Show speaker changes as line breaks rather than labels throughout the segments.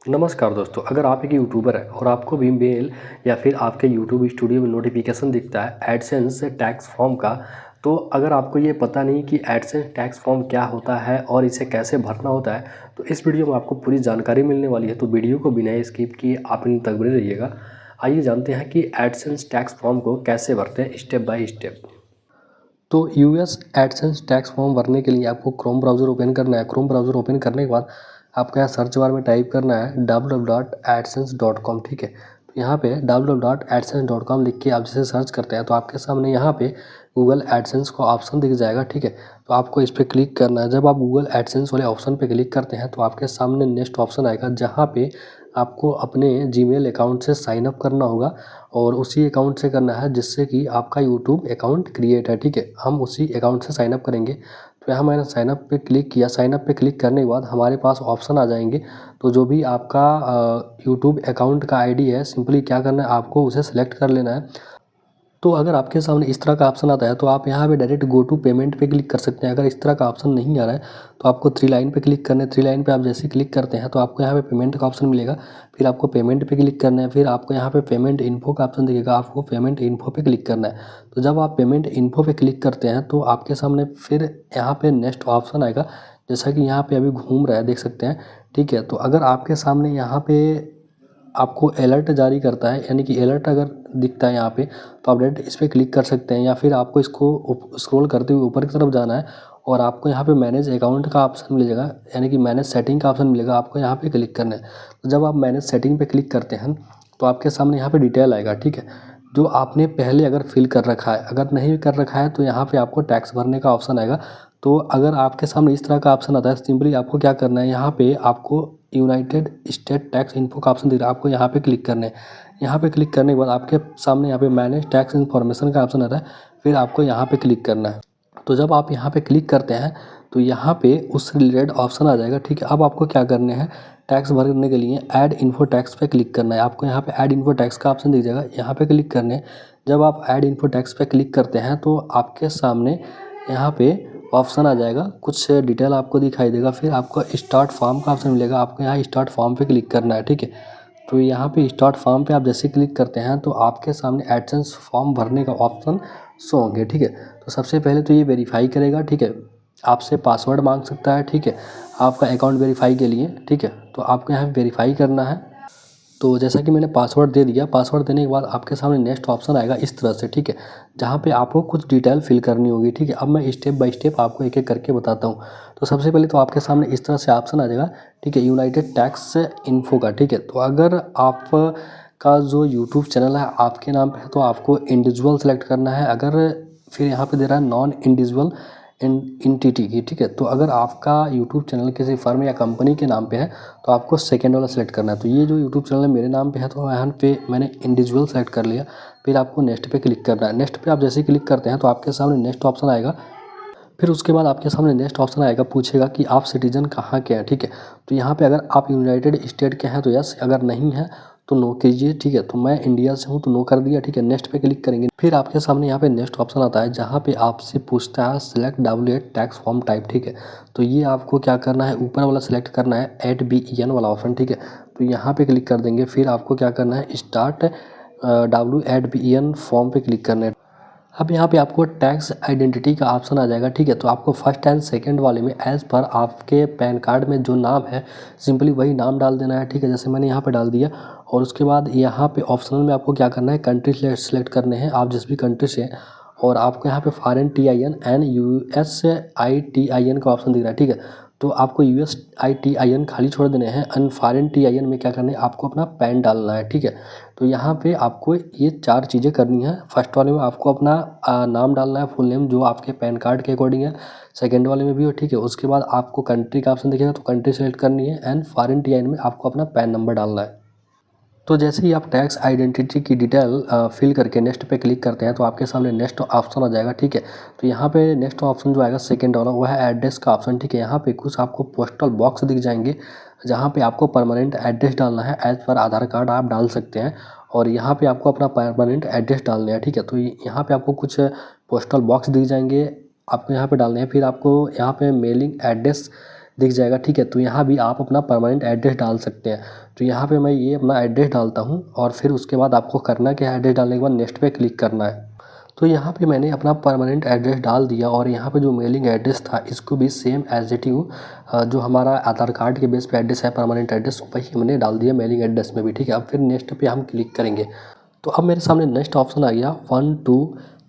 नमस्कार दोस्तों, अगर आप एक यूट्यूबर है और आपको भी मेल या फिर आपके यूट्यूब स्टूडियो में नोटिफिकेशन दिखता है एडसेंस टैक्स फॉर्म का, तो अगर आपको ये पता नहीं कि एडसेंस टैक्स फॉर्म क्या होता है और इसे कैसे भरना होता है, तो इस वीडियो में आपको पूरी जानकारी मिलने वाली है। तो वीडियो को बिना स्किप किए आप इन तक बने रहिएगा। आइए जानते हैं कि एडसेंस टैक्स फॉर्म को कैसे भरते हैं स्टेप बाय स्टेप। तो यूएस एडसेंस टैक्स फॉर्म भरने के लिए आपको क्रोम ब्राउज़र ओपन करना है। क्रोम ब्राउज़र ओपन करने के बाद आपको यहाँ सर्च बार में टाइप करना है www.adsense.com। ठीक है, तो यहाँ पे www.adsense.com लिख के आप जैसे सर्च करते हैं तो आपके सामने यहाँ पे गूगल एडसेंस का ऑप्शन दिख जाएगा। ठीक है, तो आपको इस पर क्लिक करना है। जब आप गूगल एडसेंस वाले ऑप्शन पे क्लिक करते हैं तो आपके सामने नेक्स्ट ऑप्शन आएगा, जहाँ पे आपको अपने जीमेल अकाउंट से साइन अप करना होगा और उसी अकाउंट से करना है जिससे कि आपका यूट्यूब अकाउंट क्रिएट है। ठीक है, हम उसी अकाउंट से साइन अप करेंगे। तो यहाँ मैंने साइन अप पे क्लिक किया। साइन अप पे क्लिक करने के बाद हमारे पास ऑप्शन आ जाएंगे। तो जो भी आपका यूट्यूब अकाउंट का आईडी है, सिंपली क्या करना है, आपको उसे सेलेक्ट कर लेना है। तो अगर आपके सामने इस तरह का ऑप्शन आता है तो आप यहाँ पे डायरेक्ट गो टू पेमेंट पे क्लिक कर सकते हैं। अगर इस तरह का ऑप्शन नहीं आ रहा है तो आपको थ्री लाइन पे क्लिक करना है। थ्री लाइन पे आप जैसे क्लिक करते हैं तो आपको यहाँ पे पेमेंट का ऑप्शन मिलेगा। फिर आपको पेमेंट पे क्लिक करना है। फिर आपको यहाँ पे पेमेंट इन्फो का ऑप्शन दिखेगा, आपको पेमेंट इन्फो पे क्लिक करना है। तो जब आप पेमेंट इन्फो पे क्लिक करते हैं तो आपके सामने फिर यहाँ पे नेक्स्ट ऑप्शन आएगा, जैसा कि यहाँ पे अभी घूम रहा है, देख सकते हैं। ठीक है, तो अगर आपके सामने यहाँ पे आपको अलर्ट जारी करता है, यानी कि अलर्ट अगर दिखता है यहाँ पे, तो आप डायरेक्ट इस पर क्लिक कर सकते हैं। या फिर आपको इसको स्क्रॉल करते हुए ऊपर की तरफ जाना है और आपको यहाँ पे मैनेज अकाउंट का ऑप्शन मिलेगा, यानी कि मैनेज सेटिंग का ऑप्शन मिलेगा, आपको यहाँ पे क्लिक करना है। तो जब आप मैनेज सेटिंग पे क्लिक करते हैं तो आपके सामने यहाँ पे डिटेल आएगा। ठीक है, जो आपने पहले अगर फिल कर रखा है, अगर नहीं कर रखा है तो यहाँ पे आपको टैक्स भरने का ऑप्शन आएगा। तो अगर आपके सामने इस तरह का ऑप्शन आता है, सिंपली आपको क्या करना है, यहाँ पे आपको यूनाइटेड स्टेट टैक्स इन्फो का ऑप्शन दिख रहा है, आपको यहाँ पे क्लिक करना है। यहाँ पे क्लिक करने के बाद आपके सामने यहाँ पे मैनेज टैक्स इन्फॉर्मेशन का ऑप्शन आता है, फिर आपको यहाँ पे क्लिक करना है। तो जब आप यहाँ पे क्लिक करते हैं तो यहाँ पे उससे रिलेटेड ऑप्शन आ जाएगा। ठीक है, अब आपको क्या करने हैं, टैक्स भरने के लिए ऐड इन्फो टैक्स पे क्लिक करना है। आपको यहाँ पे ऐड इन्फो टैक्स का ऑप्शन दिख जाएगा, यहाँ पे क्लिक करने। जब आप ऐड इन्फो टैक्स पे क्लिक करते हैं तो आपके सामने यहाँ पे ऑप्शन आ जाएगा, कुछ डिटेल आपको दिखाई देगा। फिर आपको स्टार्ट फॉर्म का ऑप्शन मिलेगा, आपको यहाँ स्टार्ट फॉर्म पे क्लिक करना है। ठीक है, तो यहाँ पे स्टार्ट फॉर्म पे आप जैसे क्लिक करते हैं तो आपके सामने एडसेंस फॉर्म भरने का ऑप्शन शो होंगे। ठीक है, तो सबसे पहले तो ये वेरीफाई करेगा। ठीक है, आपसे पासवर्ड मांग सकता है। ठीक है, आपका अकाउंट वेरीफाई के लिए। ठीक है, तो आपको यहाँ पे वेरीफाई करना है। तो जैसा कि मैंने पासवर्ड दे दिया, पासवर्ड देने के बाद आपके सामने नेक्स्ट ऑप्शन आएगा इस तरह से। ठीक है, जहाँ पे आपको कुछ डिटेल फिल करनी होगी। ठीक है, अब मैं स्टेप बाय स्टेप आपको एक एक करके बताता हूँ। तो सबसे पहले तो आपके सामने इस तरह से ऑप्शन आ जाएगा। ठीक है, यूनाइटेड टैक्स इन्फो का। ठीक है, तो अगर आप का जो यूट्यूब चैनल है आपके नाम पे है तो आपको इंडिविजुअल सेलेक्ट करना है। अगर फिर यहाँ पे दे रहा है नॉन इंडिविजुअल एंटिटी की। ठीक है, तो अगर आपका यूट्यूब चैनल किसी फर्म या कंपनी के नाम पे है तो आपको सेकेंड वाला सेलेक्ट करना है। तो ये जो यूट्यूब चैनल है मेरे नाम पे है तो यहाँ पे मैंने इंडिविजुअल सेलेक्ट कर लिया। फिर आपको नेक्स्ट पे क्लिक करना है। नेक्स्ट पे आप जैसे ही क्लिक करते हैं तो आपके सामने नेक्स्ट ऑप्शन आएगा। फिर उसके बाद आपके सामने नेक्स्ट ऑप्शन आएगा, पूछेगा कि आप सिटीजन कहाँ के हैं। ठीक है, तो यहाँ पे अगर आप यूनाइटेड स्टेट के हैं तो यस, अगर नहीं है तो नो कीजिए। ठीक है, तो मैं इंडिया से हूँ तो नो कर दिया। ठीक है, नेक्स्ट पे क्लिक करेंगे। फिर आपके सामने यहाँ पे नेक्स्ट ऑप्शन आता है, जहाँ पे आपसे पूछता है select W8 tax form type. ठीक है, तो ये आपको क्या करना है, ऊपर वाला सिलेक्ट करना है $BEN वाला ऑप्शन। ठीक है, तो यहाँ पे क्लिक कर देंगे। फिर आपको क्या करना है, स्टार्ट W8BEN फॉर्म पे क्लिक करना है। अब यहाँ पे आपको टैक्स आइडेंटिटी का ऑप्शन आ जाएगा। ठीक है, तो आपको फर्स्ट एंड सेकंड वाले में एज़ पर आपके पैन कार्ड में जो नाम है सिंपली वही नाम डाल देना है। ठीक है, जैसे मैंने यहाँ पे डाल दिया। और उसके बाद यहाँ पे ऑप्शनल में आपको क्या करना है, कंट्री सेलेक्ट करने हैं, आप जिस भी कंट्री से हैं। और आपको यहाँ पे फॉरेन TIN एंड USITIN का ऑप्शन दिख रहा है। ठीक है, तो आपको USITIN खाली छोड़ देने हैं। एंड फॉरेन TIN में क्या करना है, आपको अपना पैन डालना है। ठीक है, तो यहाँ पे आपको ये चार चीज़ें करनी है। फर्स्ट वाले में आपको अपना नाम डालना है, फुल नेम जो आपके पैन कार्ड के अकॉर्डिंग है। सेकंड वाले में भी हो। ठीक है, उसके बाद आपको कंट्री का ऑप्शन दिखेगा तो कंट्री सेलेक्ट करनी है। एंड फॉरेन TIN में आपको अपना पैन नंबर डालना है। तो जैसे ही आप टैक्स आइडेंटिटी की डिटेल फिल करके नेक्स्ट पे क्लिक करते हैं तो आपके सामने नेक्स्ट ऑप्शन आ जाएगा। ठीक है, तो यहाँ पे नेक्स्ट ऑप्शन जो आएगा सेकंड वाला वो है एड्रेस का ऑप्शन। ठीक है, यहाँ पे कुछ आपको पोस्टल बॉक्स दिख जाएंगे, जहाँ पे आपको परमानेंट एड्रेस डालना है। एज पर आधार कार्ड आप डाल सकते हैं और यहाँ पे आपको अपना परमानेंट एड्रेस डालना है। ठीक है, तो यहाँ पे आपको कुछ पोस्टल बॉक्स दिख जाएंगे, आपको यहाँ पे डालने हैं। फिर आपको यहाँ पे मेलिंग एड्रेस दिख जाएगा, ठीक है। तो यहाँ भी आप अपना परमानेंट एड्रेस डाल सकते हैं। तो यहाँ पे मैं ये अपना एड्रेस डालता हूँ और फिर उसके बाद आपको करना क्या है, एड्रेस डालने के बाद नेक्स्ट पे क्लिक करना है। तो यहाँ पे मैंने अपना परमानेंट एड्रेस डाल दिया और यहाँ पे जो मेलिंग एड्रेस था इसको भी सेम एज इट इज जो हमारा आधार कार्ड के बेस पे एड्रेस है परमानेंट एड्रेस, वही हमने डाल दिया मेलिंग एड्रेस में भी, ठीक है। अब फिर नेक्स्ट पे हम क्लिक करेंगे तो अब मेरे सामने नेक्स्ट ऑप्शन आ गया 1 2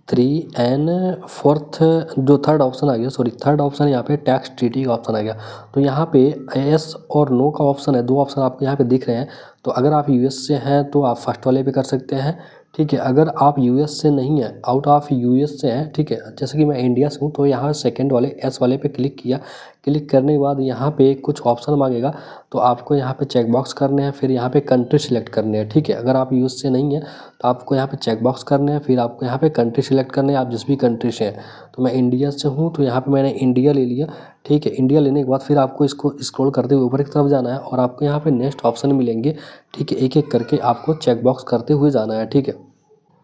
3 एंड फोर्थ, जो थर्ड ऑप्शन आ गया, सॉरी थर्ड ऑप्शन यहाँ पे टैक्स ट्रीटी का ऑप्शन आ गया। तो यहाँ पे येस और नो का ऑप्शन है, दो ऑप्शन आपको यहाँ पे दिख रहे हैं। तो अगर आप यूएस से हैं तो आप फर्स्ट वाले पे कर सकते हैं, ठीक है। अगर आप यूएस से नहीं है, आउट ऑफ यूएस से हैं, ठीक है, जैसे कि मैं इंडिया से हूँ, तो यहाँ सेकंड वाले एस वाले पे क्लिक किया। क्लिक करने के बाद यहाँ पे कुछ ऑप्शन मांगेगा, तो आपको यहाँ पे चेक बॉक्स करने हैं, फिर यहाँ पे कंट्री सिलेक्ट करने हैं, ठीक है। अगर आप यूएस से नहीं है तो आपको यहाँ पे चेक बॉक्स करने हैं, फिर आपको यहाँ पे कंट्री सिलेक्ट करने हैं, आप जिस भी कंट्री से हैं। तो मैं इंडिया से हूँ तो यहाँ पे मैंने इंडिया ले लिया, ठीक है। इंडिया लेने के बाद फिर आपको इसको स्क्रॉल करते हुए ऊपर की तरफ जाना है और आपको यहाँ पे नेक्स्ट ऑप्शन मिलेंगे, ठीक है। एक एक करके आपको चेक बॉक्स करते हुए जाना है, ठीक है।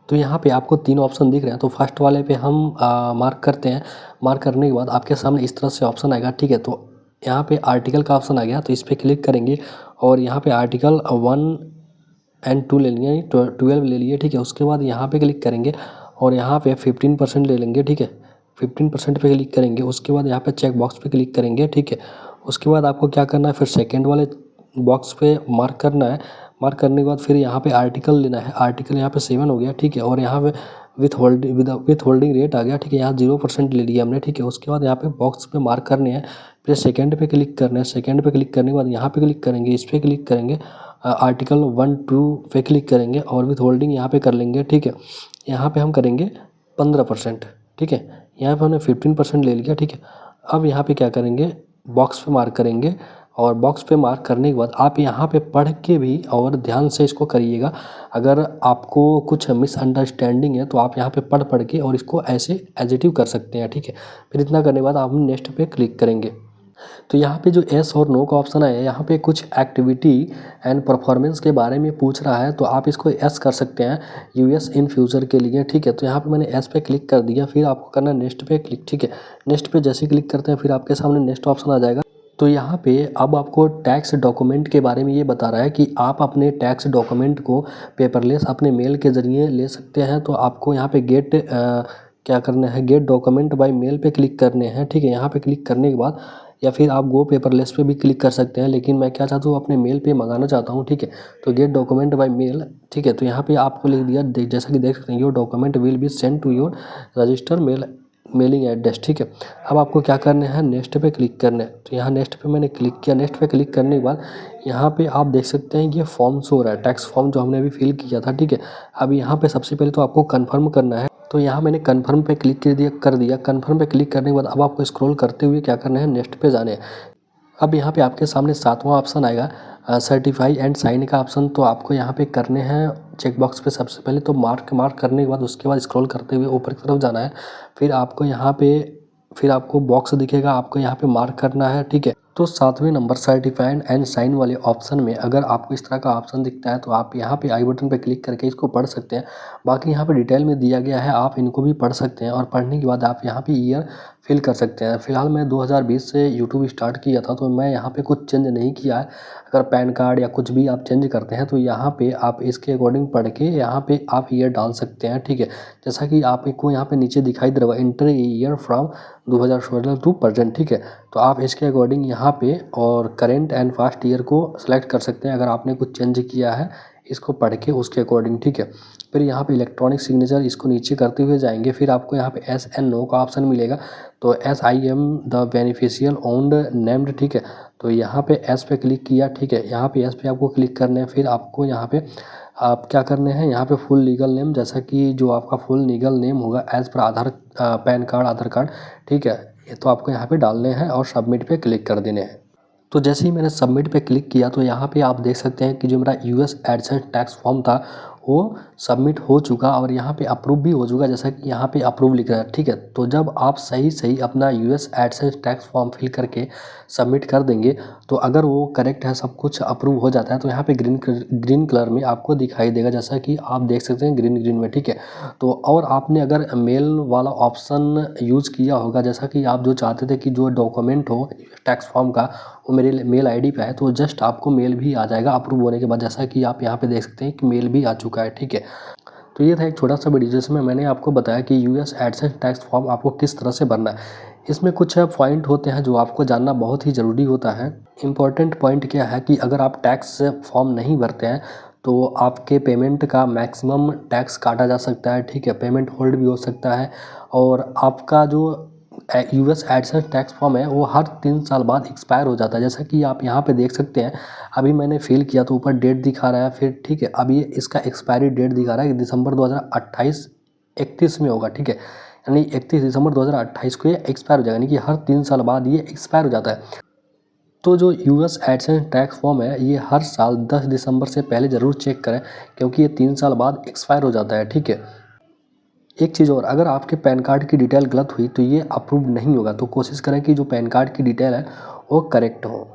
तो यहाँ पे आपको 3 ऑप्शन दिख रहे हैं, तो फर्स्ट वाले पे हम मार्क करते हैं। मार्क करने के बाद आपके सामने इस तरह से ऑप्शन आएगा, ठीक है। तो यहाँ पे आर्टिकल का ऑप्शन आ गया, तो इस पर क्लिक करेंगे और यहाँ पे आर्टिकल 1 एंड 2 ले लिए, 12 ले लिए, ठीक है। उसके बाद यहाँ पे क्लिक करेंगे और यहाँ पे 15% ले लेंगे, ठीक है। 15% पे क्लिक करेंगे, उसके बाद यहाँ पे चेक बॉक्स पे क्लिक करेंगे, ठीक है। उसके बाद आपको क्या करना है, फिर सेकेंड वाले बॉक्स पे मार्क करना है। मार्क करने के बाद फिर यहाँ पे आर्टिकल लेना है, आर्टिकल यहाँ पे 7 हो गया, ठीक है। और यहाँ पे विथ होल्डिंग रेट आ गया, ठीक है। यहाँ 0% ले लिया हमने, ठीक है। उसके बाद यहाँ पे बॉक्स पे मार्क करने हैं, फिर सेकंड पे क्लिक करना है। सेकंड पे क्लिक करने के बाद यहाँ पे क्लिक करेंगे, इस पर क्लिक करेंगे, आर्टिकल 1 2 पे क्लिक करेंगे और विथ होल्डिंग यहाँ पे कर लेंगे, ठीक है। यहाँ पे हम करेंगे 15%, ठीक है। यहाँ पे हमने 15% ले लिया, ठीक है। अब यहाँ पे क्या करेंगे, बॉक्स पे मार्क करेंगे और बॉक्स पे मार्क करने के बाद आप यहाँ पे पढ़ के भी और ध्यान से इसको करिएगा। अगर आपको कुछ मिसअंडरस्टैंडिंग है तो आप यहाँ पे पढ़ के और इसको ऐसे एज इट इज कर सकते हैं, ठीक है। फिर इतना करने के बाद आप नेक्स्ट पे क्लिक करेंगे। तो यहाँ पे जो एस और नो का ऑप्शन है, यहाँ पे कुछ एक्टिविटी एंड परफॉर्मेंस के बारे में पूछ रहा है, तो आप इसको एस कर सकते हैं यूएस इन फ्यूचर के लिए, ठीक है। तो यहाँ पे मैंने एस पे क्लिक कर दिया, फिर आपको करना है नेक्स्ट पे क्लिक, ठीक है। नेक्स्ट पे जैसे क्लिक करते हैं फिर आपके सामने नेक्स्ट ऑप्शन आ जाएगा। तो यहाँ पे अब आपको टैक्स डॉक्यूमेंट के बारे में ये बता रहा है कि आप अपने टैक्स डॉक्यूमेंट को पेपरलेस अपने मेल के ज़रिए ले सकते हैं। तो आपको यहाँ पे क्या करना है, गेट डॉक्यूमेंट बाय मेल पे क्लिक करने हैं, ठीक है। यहाँ पे क्लिक करने के बाद या फिर आप गो पेपरलेस पे भी क्लिक कर सकते हैं, लेकिन मैं क्या चाहता हूँ अपने मेल पे मंगाना चाहता हूँ, ठीक है। तो गेट डॉक्यूमेंट बाय मेल, ठीक है। तो यहाँ पे आपको लिख दिया, जैसा कि देख सकते हैं, your document will be send to your register mailing address, ठीक है। अब आपको क्या करना है, नेक्स्ट पे क्लिक करना है। तो यहाँ नेक्स्ट पे मैंने क्लिक किया। नेक्स्ट पे क्लिक करने के बाद यहाँ पे आप देख सकते हैं ये फॉर्म शो हो रहा है, टैक्स फॉर्म जो हमने अभी फिल किया था, ठीक है। अब यहाँ पे सबसे पहले तो आपको कन्फर्म करना है, तो यहाँ मैंने कन्फर्म पे क्लिक कर दिया। कन्फर्म पे क्लिक करने के बाद अब आपको स्क्रॉल करते हुए क्या करना है, नेक्स्ट पे जाने हैं। अब यहाँ पे आपके सामने 7वां ऑप्शन आएगा सर्टिफाई एंड साइन का ऑप्शन, तो आपको यहाँ पे करने हैं चेक बॉक्स पे सबसे पहले तो मार्क करने के बाद उसके बाद स्क्रॉल करते हुए ऊपर की तरफ जाना है। फिर आपको यहाँ पे फिर आपको बॉक्स दिखेगा, आपको यहाँ पे मार्क करना है, ठीक है। तो 7वें नंबर सर्टिफाइड एंड साइन वाले ऑप्शन में अगर आपको इस तरह का ऑप्शन दिखता है तो आप यहाँ पे आई बटन पे क्लिक करके इसको पढ़ सकते हैं। बाकी यहाँ पे डिटेल में दिया गया है, आप इनको भी पढ़ सकते हैं और पढ़ने के बाद आप यहाँ पे ईयर फिल कर सकते हैं। फिलहाल मैं 2020 से यूट्यूब स्टार्ट किया था, तो मैं यहाँ पे कुछ चेंज नहीं किया है। अगर पैन कार्ड या कुछ भी आप चेंज करते हैं तो यहाँ पे आप इसके अकॉर्डिंग पढ़ के यहाँ पे आप ईयर डाल सकते हैं, ठीक है। जैसा कि आपको यहाँ पे नीचे दिखाई दे रहा है enter year from 2016 to present, ठीक है। तो आप इसके अकॉर्डिंग यहाँ पे और करेंट एंड फास्ट ईयर को सेलेक्ट कर सकते हैं अगर आपने कुछ चेंज किया है इसको पढ़ के उसके अकॉर्डिंग, ठीक है। फिर यहाँ पे इलेक्ट्रॉनिक सिग्नेचर इसको नीचे करते हुए जाएंगे, फिर आपको यहाँ पे एस एंड नो का ऑप्शन मिलेगा। तो S I am the beneficial owned named, ठीक है। तो यहाँ पे एस पे क्लिक किया, ठीक है। यहाँ पे एस पे आपको क्लिक करना है। फिर आपको यहाँ पे आप क्या करने हैं, यहाँ पे फुल लीगल नेम, जैसा कि जो आपका फुल लीगल नेम होगा एज़ पर पैन कार्ड आधार कार्ड, ठीक है। तो आपको यहाँ पे डालने हैं और सबमिट पे क्लिक कर देने हैं। तो जैसे ही मैंने सबमिट पे क्लिक किया तो यहाँ पे आप देख सकते हैं कि जो मेरा यूएस एडसेंस टैक्स फॉर्म था वो सबमिट हो चुका और यहाँ पे अप्रूव भी हो चुका, जैसा कि यहाँ पे अप्रूव लिख रहा है, ठीक है। तो जब आप सही अपना US AdSense tax form fill करके सबमिट कर देंगे, तो अगर वो करेक्ट है, सब कुछ अप्रूव हो जाता है, तो यहाँ पे ग्रीन कलर में आपको दिखाई देगा, जैसा कि आप देख सकते हैं ग्रीन में, ठीक है। तो और आपने अगर मेल वाला ऑप्शन यूज़ किया होगा, जैसा कि आप जो चाहते थे कि जो डॉक्यूमेंट हो टैक्स फॉर्म का वो मेरे मेल आईडी पे है, तो जस्ट आपको मेल भी आ जाएगा अप्रूव होने के बाद, जैसा कि आप यहाँ पे देख सकते हैं कि मेल भी आ चुका है, ठीक है। तो ये था एक छोटा सा वीडियो जिसमें मैंने आपको बताया कि यूएस एडसेंस टैक्स फॉर्म आपको किस तरह से भरना है। इसमें कुछ पॉइंट होते हैं जो आपको जानना बहुत ही ज़रूरी होता है। इम्पॉर्टेंट पॉइंट क्या है कि अगर आप टैक्स फॉर्म नहीं भरते हैं तो आपके पेमेंट का मैक्सिमम टैक्स काटा जा सकता है, ठीक है। पेमेंट होल्ड भी हो सकता है और आपका जो यूएस एडसेंस टैक्स फॉर्म है वो हर 3 साल बाद एक्सपायर हो जाता है, जैसा कि आप यहाँ पे देख सकते हैं। अभी मैंने फिल किया तो ऊपर डेट दिखा रहा है, फिर ठीक है, अभी इसका एक्सपायरी डेट दिखा रहा है कि दिसंबर 2028 31 में होगा, ठीक है। यानी 31 दिसंबर 2028 को ये एक्सपायर हो जाएगा, यानी कि हर 3 साल बाद ये एक्सपायर हो जाता है। तो जो यूएस एडसेंस टैक्स फॉर्म है ये हर साल 10 दिसंबर से पहले ज़रूर चेक करें, क्योंकि ये 3 साल बाद एक्सपायर हो जाता है, ठीक है। एक चीज़ और, अगर आपके पैन कार्ड की डिटेल गलत हुई तो ये अप्रूव नहीं होगा, तो कोशिश करें कि जो पैन कार्ड की डिटेल है वो करेक्ट हो।